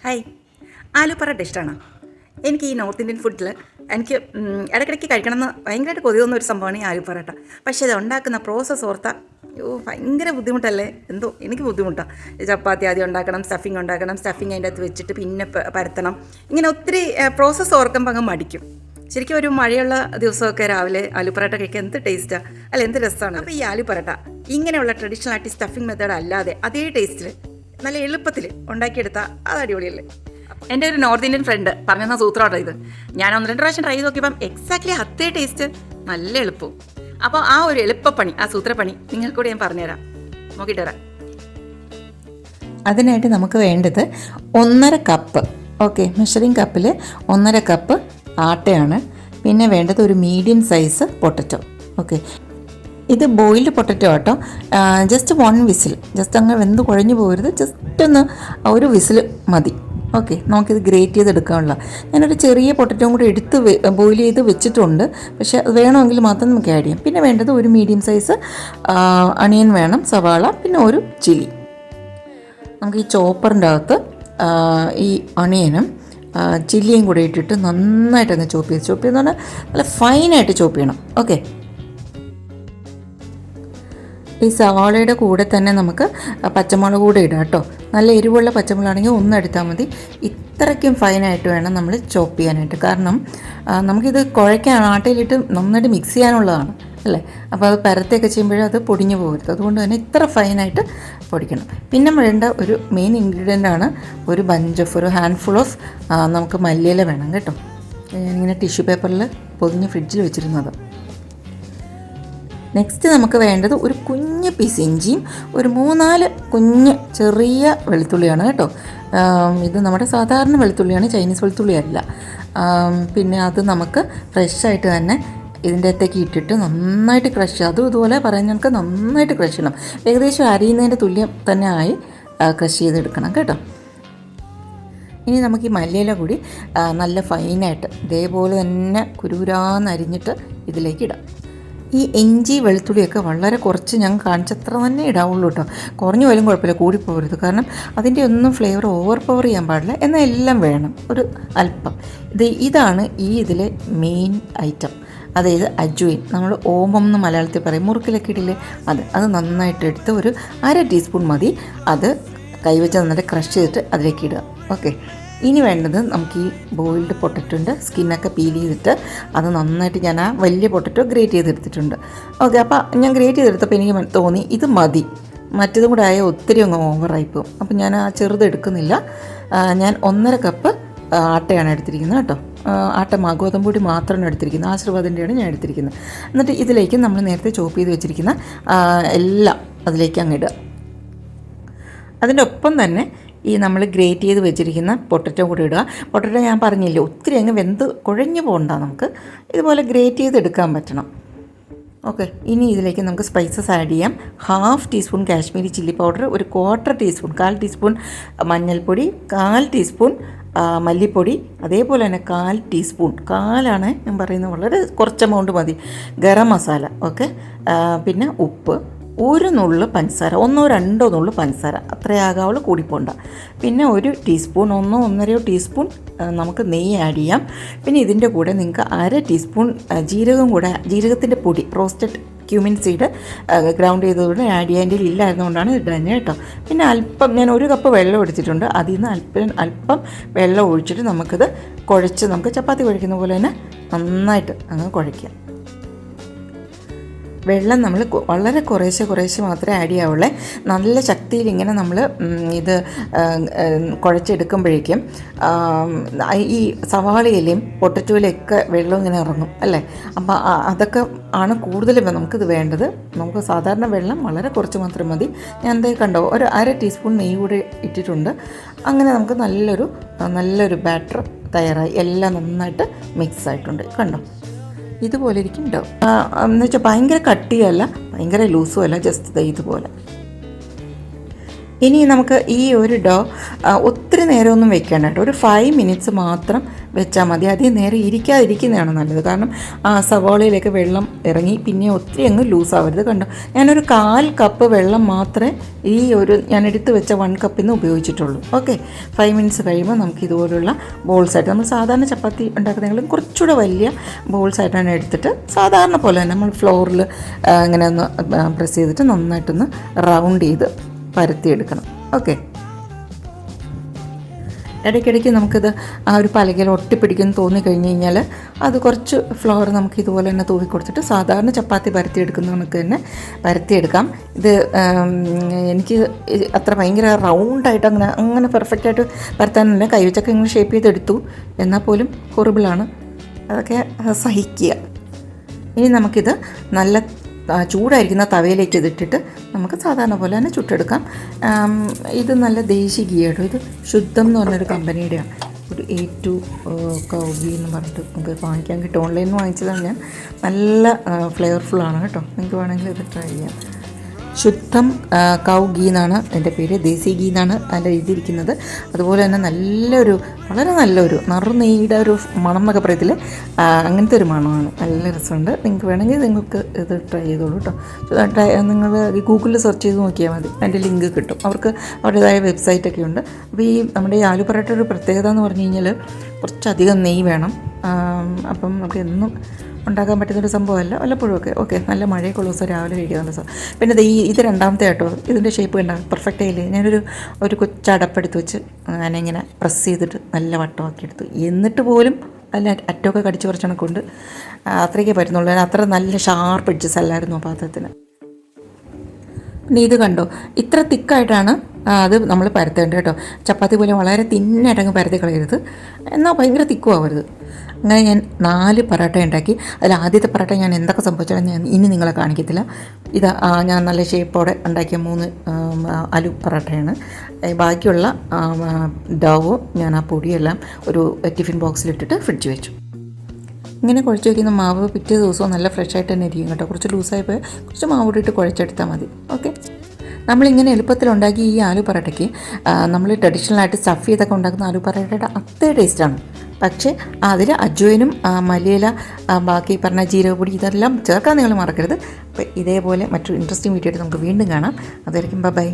Hi, aloo parotta ഇഷ്ടമാണോ? എനിക്ക് ഈ നോർത്ത് ഇന്ത്യൻ ഫുഡിൽ എനിക്ക് ഇടയ്ക്കിടയ്ക്ക് കഴിക്കണമെന്ന് ഭയങ്കരമായിട്ട് കൊതി തോന്നുന്ന ഒരു സംഭവമാണ് ഈ ആലു പൊറോട്ട. പക്ഷേ ഇത് ഉണ്ടാക്കുന്ന പ്രോസസ്സ് ഓർത്താൽ ഭയങ്കര ബുദ്ധിമുട്ടല്ലേ. എന്തോ എനിക്ക് ബുദ്ധിമുട്ടാണ്. ചപ്പാത്തി ആദ്യം ഉണ്ടാക്കണം, സ്റ്റഫിങ് അതിൻ്റെ അകത്ത് വെച്ചിട്ട് പിന്നെ പരത്തണം. ഇങ്ങനെ ഒത്തിരി പ്രോസസ്സ് ഓർക്കുമ്പോൾ അങ്ങ് മടിക്കും. ശരിക്കും ഒരു മഴയുള്ള ദിവസമൊക്കെ രാവിലെ ആലു പൊറോട്ട കഴിക്കാൻ എന്ത് ടേസ്റ്റാണ്, അല്ല എന്ത് രസമാണ്. അപ്പോൾ ഈ ആലു പൊറോട്ട ഇങ്ങനെയുള്ള ട്രഡീഷണൽ ആയിട്ട് സ്റ്റഫിങ് മെത്തേഡ് അല്ലാതെ അതേ ടേസ്റ്റിൽ നല്ല എളുപ്പത്തിൽ ഉണ്ടാക്കിയെടുത്താൽ അത് അടിപൊളിയല്ലേ. എൻ്റെ ഒരു നോർത്ത് ഇന്ത്യൻ ഫ്രണ്ട് പറഞ്ഞു തന്ന സൂത്രമാട്ടോ ഇത്. ഞാൻ 1-2 പ്രാവശ്യം ട്രൈ ചെയ്ത് നോക്കിയപ്പം എക്സാക്ട്ലി അതേ ടേസ്റ്റ്, നല്ല എളുപ്പവും. അപ്പോൾ ആ ഒരു എളുപ്പപ്പണി, ആ സൂത്രപ്പണി നിങ്ങൾക്കൂടെ ഞാൻ പറഞ്ഞുതരാം, നോക്കിയിട്ട് വരാം. അതിനായിട്ട് നമുക്ക് വേണ്ടത് 1.5 കപ്പ്, ഓക്കെ, മെഷറിംഗ് കപ്പിൽ 1.5 കപ്പ് ആട്ടയാണ്. പിന്നെ വേണ്ടത് ഒരു മീഡിയം സൈസ് പൊട്ടറ്റോ, ഓക്കെ. ഇത് ബോയിൽഡ് പൊട്ടറ്റോ ആട്ടോ. ജസ്റ്റ് 1 വിസിൽ, ജസ്റ്റ് അങ്ങ് വെന്ത് കുഴഞ്ഞു പോകരുത്, ജസ്റ്റ് ഒന്ന് ഒരു വിസിൽ മതി, ഓക്കെ. നമുക്കിത് ഗ്രേറ്റ് ചെയ്തെടുക്കാനുള്ള, ഞാനൊരു ചെറിയ പൊട്ടറ്റോ കൂടി എടുത്ത് ബോയിൽ ചെയ്ത് വെച്ചിട്ടുണ്ട്. പക്ഷേ അത് വേണമെങ്കിൽ മാത്രം നമുക്ക് ആഡ് ചെയ്യാം. പിന്നെ വേണ്ടത് ഒരു മീഡിയം സൈസ് അണിയൻ വേണം, സവാള, പിന്നെ ഒരു ചില്ലി. നമുക്ക് ഈ ചോപ്പറിൻ്റെ അകത്ത് ഈ അണിയനും ചില്ലിയും കൂടെ ഇട്ടിട്ട് നന്നായിട്ടൊന്ന് ചോപ്പ് ചെയ്തെന്ന് പറഞ്ഞാൽ നല്ല ഫൈനായിട്ട് ചോപ്പ് ചെയ്യണം, ഓക്കെ. ഈ സവാളയുടെ കൂടെ തന്നെ നമുക്ക് പച്ചമുളക് കൂടെ ഇടാം കേട്ടോ. നല്ല എരിവുള്ള പച്ചമുളകാണെങ്കിൽ ഒന്നെടുത്താൽ മതി. ഇത്രയ്ക്കും ഫൈനായിട്ട് വേണം നമ്മൾ ചോപ്പ് ചെയ്യാനായിട്ട്. കാരണം നമുക്കിത് കുഴയ്ക്കാൻ ആട്ടയിലിട്ട് നന്നായിട്ട് മിക്സ് ചെയ്യാനുള്ളതാണ് അല്ലേ. അപ്പോൾ അത് പരത്തൊക്കെ ചെയ്യുമ്പോഴേ അത് പൊടിഞ്ഞു പോകരുത്. അതുകൊണ്ട് തന്നെ ഇത്ര ഫൈനായിട്ട് പൊടിക്കണം. പിന്നെ വേണ്ട ഒരു മെയിൻ ഇൻഗ്രീഡിയൻ്റ് ആണ് ഒരു ഹാൻഡ്ഫുൾ ഓഫ് നമുക്ക് മല്ലിയില വേണം കേട്ടോ. ഞാനിങ്ങനെ ടിഷ്യൂ പേപ്പറിൽ പൊതിഞ്ഞ് ഫ്രിഡ്ജിൽ വെച്ചിരുന്നത്. നെക്സ്റ്റ് നമുക്ക് വേണ്ടത് ഒരു കുഞ്ഞ് പീസ് ഇഞ്ചിയും ഒരു 3-4 കുഞ്ഞ് ചെറിയ വെളുത്തുള്ളിയാണ് കേട്ടോ. ഇത് നമ്മുടെ സാധാരണ വെളുത്തുള്ളിയാണ്, ചൈനീസ് വെളുത്തുള്ളി അല്ല. പിന്നെ അത് നമുക്ക് ഫ്രഷായിട്ട് തന്നെ ഇതിൻ്റെ അകത്തേക്ക് ഇട്ടിട്ട് നന്നായിട്ട് ക്രഷ് ചെയ്യുക. അതും ഇതുപോലെ പറയാൻ ഞങ്ങൾക്ക് നന്നായിട്ട് ക്രഷ് ചെയ്യണം. ഏകദേശം അരിയുന്നതിൻ്റെ തുല്യം തന്നെ ആയി ക്രഷ് ചെയ്തെടുക്കണം കേട്ടോ. ഇനി നമുക്ക് ഈ മല്ലിയില കൂടി നല്ല ഫൈനായിട്ട് ഇതേപോലെ തന്നെ കുരുകുരാന്ന് അരിഞ്ഞിട്ട് ഇതിലേക്ക് ഇടാം. ഈ ഇഞ്ചി വെളുത്തുള്ളിയൊക്കെ വളരെ കുറച്ച് ഞാൻ കാണിച്ചത്ര തന്നെ ഇടാവുള്ളൂ കേട്ടോ. കുറഞ്ഞു പോയാലും കുഴപ്പമില്ല, കൂടിപ്പോകരുത്. കാരണം അതിൻ്റെ ഒന്നും ഫ്ലേവർ ഓവർ പവർ ചെയ്യാൻ പാടില്ല, എന്നാൽ എല്ലാം വേണം ഒരു അല്പം. ഇതാണ് ഈ ഇതിലെ മെയിൻ ഐറ്റം, അതായത് അജ്വൈൻ. നമ്മൾ ഓമം എന്ന് മലയാളത്തിൽ പറയും, മുറുക്കിലൊക്കെ ഇടില്ലേ, അത് നന്നായിട്ട് എടുത്ത് ഒരു 1/2 ടീസ്പൂൺ മതി. അത് കൈവച്ച് നന്നായിട്ട് ക്രഷ് ചെയ്തിട്ട് അതിലേക്ക് ഇടുക, ഓക്കെ. ഇനി വേണ്ടത് നമുക്ക് ഈ ബോയിൽഡ് പൊട്ടറ്റോൻ്റെ സ്കിന്നൊക്കെ പീൽ ചെയ്തിട്ട് അത് നന്നായിട്ട് ഞാൻ ആ വലിയ പൊട്ടറ്റോ ഗ്രേറ്റ് ചെയ്തെടുത്തിട്ടുണ്ട്, ഓക്കെ. അപ്പോൾ ഞാൻ ഗ്രേറ്റ് ചെയ്തെടുത്തപ്പോൾ എനിക്ക് തോന്നി ഇത് മതി, മറ്റതും കൂടെ ആയ ഒത്തിരി അങ്ങ് ഓവറായിപ്പോവും. അപ്പോൾ ഞാൻ ആ ചെറുത് എടുക്കുന്നില്ല. ഞാൻ 1.5 കപ്പ് ആട്ടയാണ് എടുത്തിരിക്കുന്നത് കേട്ടോ. ആട്ട ഗോതമ്പൊടി മാത്രമാണ് എടുത്തിരിക്കുന്നത്, ആശീർവാദിൻ്റെയാണ് ഞാൻ എടുത്തിരിക്കുന്നത്. എന്നിട്ട് ഇതിലേക്ക് നമ്മൾ നേരത്തെ ചോപ്പ് ചെയ്ത് വെച്ചിരിക്കുന്ന എല്ലാം അതിലേക്ക് അങ്ങ് ഇടുക. അതിൻ്റെ ഒപ്പം തന്നെ ഈ നമ്മൾ ഗ്രേറ്റ് ചെയ്ത് വെച്ചിരിക്കുന്ന പൊട്ടറ്റോ കൂടി ഇടുക. പൊട്ടറ്റോ ഞാൻ പറഞ്ഞില്ലേ, ഒത്തിരി അങ്ങ് വെന്ത് കുഴഞ്ഞു പോകണ്ട, നമുക്ക് ഇതുപോലെ ഗ്രേറ്റ് ചെയ്തെടുക്കാൻ പറ്റണം, ഓക്കെ. ഇനി ഇതിലേക്ക് നമുക്ക് സ്പൈസസ് ആഡ് ചെയ്യാം. 1/2 ടീസ്പൂൺ കാശ്മീരി ചില്ലി പൗഡർ, ഒരു 1/4 ടീസ്പൂൺ, 1/4 ടീസ്പൂൺ മഞ്ഞൾപ്പൊടി, 1/4 ടീസ്പൂൺ മല്ലിപ്പൊടി, അതേപോലെ തന്നെ 1/4 ടീസ്പൂൺ, 1/4 ഞാൻ പറയുന്നത്, വളരെ കുറച്ച് എമൗണ്ട് മതി, ഗരം മസാല, ഓക്കെ. പിന്നെ ഉപ്പ്, ഒരു നുള്ളു പഞ്ചസാര, 1-2 നുള്ളു പഞ്ചസാര, അത്രയാകാവുള്ളൂ, കൂടിപ്പോണ്ട. പിന്നെ 1 ടീസ്പൂൺ, 1-1.5 ടീസ്പൂൺ നമുക്ക് നെയ്യ് ആഡ് ചെയ്യാം. പിന്നെ ഇതിൻ്റെ കൂടെ നിങ്ങൾക്ക് 1/2 ടീസ്പൂൺ ജീരകത്തിൻ്റെ പൊടി, റോസ്റ്റഡ് ക്യൂമിൻ സീഡ് ഗ്രൗണ്ട് ചെയ്തതുകൊണ്ട് ആഡ് ചെയ്യാൻ എൻ്റെ ഇല്ലായിരുന്നുകൊണ്ടാണ് ഇടുന്നത് കേട്ടോ. പിന്നെ അല്പം ഞാൻ 1 കപ്പ് വെള്ളം എടുത്തിട്ടുണ്ട്. അതിൽ നിന്ന് അല്പം വെള്ളം ഒഴിച്ചിട്ട് നമുക്കിത് കുഴച്ച്, നമുക്ക് ചപ്പാത്തി കുഴയ്ക്കുന്ന പോലെ തന്നെ നന്നായിട്ട് അങ്ങ് കുഴയ്ക്കാം. വെള്ളം നമ്മൾ വളരെ കുറേശ്ശെ മാത്രമേ ആഡ് ചെയ്യാവുള്ളൂ. നല്ല ശക്തിയിൽ ഇങ്ങനെ നമ്മൾ ഇത് കുഴച്ചെടുക്കുമ്പോഴേക്കും ഈ സവാളയിലെയും പൊട്ടറ്റോയിലൊക്കെ വെള്ളം ഇങ്ങനെ ഇറങ്ങും അല്ലേ. അപ്പോൾ അതൊക്കെ ആണ് കൂടുതൽ നമുക്കിത് വേണ്ടത്. നമുക്ക് സാധാരണ വെള്ളം വളരെ കുറച്ച് മാത്രം മതി. ഞാൻ എന്തേ കണ്ടോ, ഒരു 1/2 ടീസ്പൂൺ നെയ്യ് കൂടി ഇട്ടിട്ടുണ്ട്. അങ്ങനെ നമുക്ക് നല്ലൊരു ബാറ്റർ തയ്യാറായി. എല്ലാം നന്നായിട്ട് മിക്സ് ആയിട്ടുണ്ട്, കണ്ടോ. ഇതുപോലെ ഇരിക്കും കേട്ടോ. എന്ന് വെച്ചാൽ ഭയങ്കര കട്ടിയല്ല, ഭയങ്കര ലൂസും അല്ല, ജസ്റ്റ് ഇതുപോലെ. ഇനി നമുക്ക് ഈ ഒരു ഡോ ഒത്തിരി നേരമൊന്നും വെക്കേണ്ട കേട്ടോ, ഒരു 5 മിനിറ്റ്സ് മാത്രം വെച്ചാൽ മതി. അധികം നേരം ഇരിക്കാതിരിക്കുന്നതാണ് നല്ലത്, കാരണം ആ സവോളയിലേക്ക് വെള്ളം ഇറങ്ങി പിന്നെ ഒത്തിരി അങ്ങ് ലൂസാവരുത്. കണ്ടോ, ഞാനൊരു 1/4 കപ്പ് വെള്ളം മാത്രമേ ഈ ഒരു ഞാൻ എടുത്ത് വെച്ച 1 കപ്പിൽ നിന്ന് ഉപയോഗിച്ചിട്ടുള്ളൂ. ഓക്കെ, 5 മിനിറ്റ്സ് കഴിയുമ്പോൾ നമുക്ക് ഇതുപോലുള്ള ബോൾസായിട്ട്, നമ്മൾ സാധാരണ ചപ്പാത്തി ഉണ്ടാക്കുന്നതെങ്കിലും കുറച്ചുകൂടെ വലിയ ബോൾസായിട്ടാണ് എടുത്തിട്ട് സാധാരണ പോലെ തന്നെ നമ്മൾ ഫ്ലോറിൽ ഇങ്ങനെ ഒന്ന് പ്രസ് ചെയ്തിട്ട് നന്നായിട്ടൊന്ന് റൗണ്ട് ചെയ്ത് പരത്തിയെടുക്കണം. ഓക്കെ, ഇടയ്ക്കിടയ്ക്ക് നമുക്കിത് ആ ഒരു പലകയിൽ ഒട്ടിപ്പിടിക്കുമെന്ന് തോന്നിക്കഴിഞ്ഞ് കഴിഞ്ഞാൽ അത് കുറച്ച് ഫ്ലോർ നമുക്ക് ഇതുപോലെ തന്നെ തൂവി കൊടുത്തിട്ട് സാധാരണ ചപ്പാത്തി പരത്തിയെടുക്കുന്ന കണക്ക് തന്നെ പരത്തിയെടുക്കാം. ഇത് എനിക്ക് അത്ര ഭയങ്കര റൗണ്ടായിട്ട് അങ്ങനെ പെർഫെക്റ്റായിട്ട് പരത്താനല്ല, കൈവച്ചൊക്കെ ഇങ്ങനെ ഷേപ്പ് ചെയ്തെടുത്തു, എന്നാൽ പോലും ഹൊറിബിളാണ്, അതൊക്കെ സഹിക്കുക. ഇനി നമുക്കിത് നല്ല ചൂടായിരിക്കുന്ന തവയിലേക്ക് ഇതിട്ടിട്ട് നമുക്ക് സാധാരണ പോലെ തന്നെ ചുട്ടെടുക്കാം. ഇത് നല്ല ദേശി ഗീ കേട്ടോ, ഇത് ശുദ്ധം എന്ന് പറഞ്ഞൊരു കമ്പനിയുടെയാണ്. ഒരു A2 കൗ ഗീ എന്ന് പറഞ്ഞിട്ട് നമുക്ക് വാങ്ങിക്കാൻ കിട്ടും. ഓൺലൈനിൽ നിന്ന് വാങ്ങിച്ചതാണ് ഞാൻ. നല്ല ഫ്ലേവർഫുള്ളാണ് കേട്ടോ, നിങ്ങൾക്ക് വേണമെങ്കിൽ ഇത് ട്രൈ ചെയ്യാം. ശുദ്ധം കൗ ഗീ എന്നാണ് എൻ്റെ പേര്, ദേശി ഗീ എന്നാണ് അതിൻ്റെ എഴുതിയിരിക്കുന്നത്. അതുപോലെ തന്നെ വളരെ നല്ലൊരു നെയ്യുടെ ഒരു മണം എന്നൊക്കെ പറയത്തില്ലേ, അങ്ങനത്തെ ഒരു മണമാണ്, നല്ല രസമുണ്ട്. നിങ്ങൾക്ക് വേണമെങ്കിൽ നിങ്ങൾക്ക് ഇത് ട്രൈ ചെയ്തോളൂ കേട്ടോ. നിങ്ങൾ ഗൂഗിളിൽ സെർച്ച് ചെയ്ത് നോക്കിയാൽ മതി, അതിൻ്റെ ലിങ്ക് കിട്ടും. അവർക്ക് അവരുടേതായ വെബ്സൈറ്റൊക്കെ ഉണ്ട്. അപ്പോൾ ഈ നമ്മുടെ ഈ ആലു പറാട്ട ഒരു പ്രത്യേകത എന്ന് പറഞ്ഞു കഴിഞ്ഞാൽ കുറച്ചധികം നെയ്യ് വേണം. അപ്പം നമുക്ക് എന്നും ഉണ്ടാക്കാൻ പറ്റുന്നൊരു സംഭവമല്ല, വല്ലപ്പോഴും ഒക്കെ. ഓക്കെ, നല്ല മഴയൊക്കെ ഉള്ള ദിവസം രാവിലെ കഴിക്കുന്ന ദിവസം. പിന്നെ ഇത് രണ്ടാമത്തെ കേട്ടോ, ഇതിൻ്റെ ഷേപ്പ് കണ്ട പെർഫെക്റ്റ് ആയില്ലേ. ഞാനൊരു കൊച്ചടപ്പെടുത്ത് വെച്ച് ഞാനിങ്ങനെ പ്രസ് ചെയ്തിട്ട് നല്ല വട്ടമാക്കി എടുത്തു. എന്നിട്ട് പോലും അതിൽ അറ്റമൊക്കെ കടിച്ച് പറിച്ചണക്കൊണ്ട് അത്രയ്ക്കേ പറ്റുന്നുള്ളൂ. അത്ര നല്ല ഷാർപ്പ് എഡ്ജസ് അല്ലായിരുന്നു ആ പാത്രത്തിന്. പിന്നെ ഇത് കണ്ടോ, ഇത്ര തിക്കായിട്ടാണ് അത് നമ്മൾ പരത്തേണ്ടത് കേട്ടോ. ചപ്പാത്തി പോലെ വളരെ തിന്നായിട്ടങ്ങ് പരത്തി കളയരുത്, എന്നാൽ ഭയങ്കര തിക്കും ആവരുത്. അങ്ങനെ ഞാൻ 4 പറാട്ട ഉണ്ടാക്കി. അതിൽ ആദ്യത്തെ പറാട്ട ഞാൻ എന്തൊക്കെ സംഭവിച്ചാലും ഞാൻ ഇനി നിങ്ങളെ കാണിക്കത്തില്ല. ഇത് ഞാൻ നല്ല ഷേപ്പോടെ ഉണ്ടാക്കിയ 3 ആലു പറാട്ടയാണ്. ബാക്കിയുള്ള ഡോവും ഞാൻ ആ പൊടിയെല്ലാം ഒരു ടിഫിൻ ബോക്സിലിട്ടിട്ട് ഫ്രിഡ്ജ് വെച്ചു. ഇങ്ങനെ കുഴച്ച് വയ്ക്കുന്ന മാവ് പിറ്റേ ദിവസവും നല്ല ഫ്രഷായിട്ട് തന്നെ ഇരിക്കും കേട്ടോ. കുറച്ച് ലൂസായപ്പോൾ കുറച്ച് മാവ് ഇട്ടിട്ട് കുഴച്ചെടുത്താൽ മതി. ഓക്കെ, നമ്മളിങ്ങനെ എളുപ്പത്തിലുണ്ടാക്കി ഈ ആലു പറാട്ടയ്ക്ക് നമ്മൾ ട്രഡീഷണലായിട്ട് സ്റ്റഫ് ചെയ്തൊക്കെ ഉണ്ടാക്കുന്ന ആലു പറാട്ടയുടെ അത്രേ ടേസ്റ്റാണ്. പക്ഷേ അതിൽ അജ്വൈനും മല്ലിയില, ബാക്കി പറഞ്ഞ ജീരകപ്പൊടി ഇതെല്ലാം ചേർക്കാൻ നിങ്ങൾ മറക്കരുത്. അപ്പോൾ ഇതേപോലെ മറ്റൊരു ഇൻട്രസ്റ്റിംഗ് വീഡിയോ ആയിട്ട് നമുക്ക് വീണ്ടും കാണാം. അതായിരിക്കും ബൈ.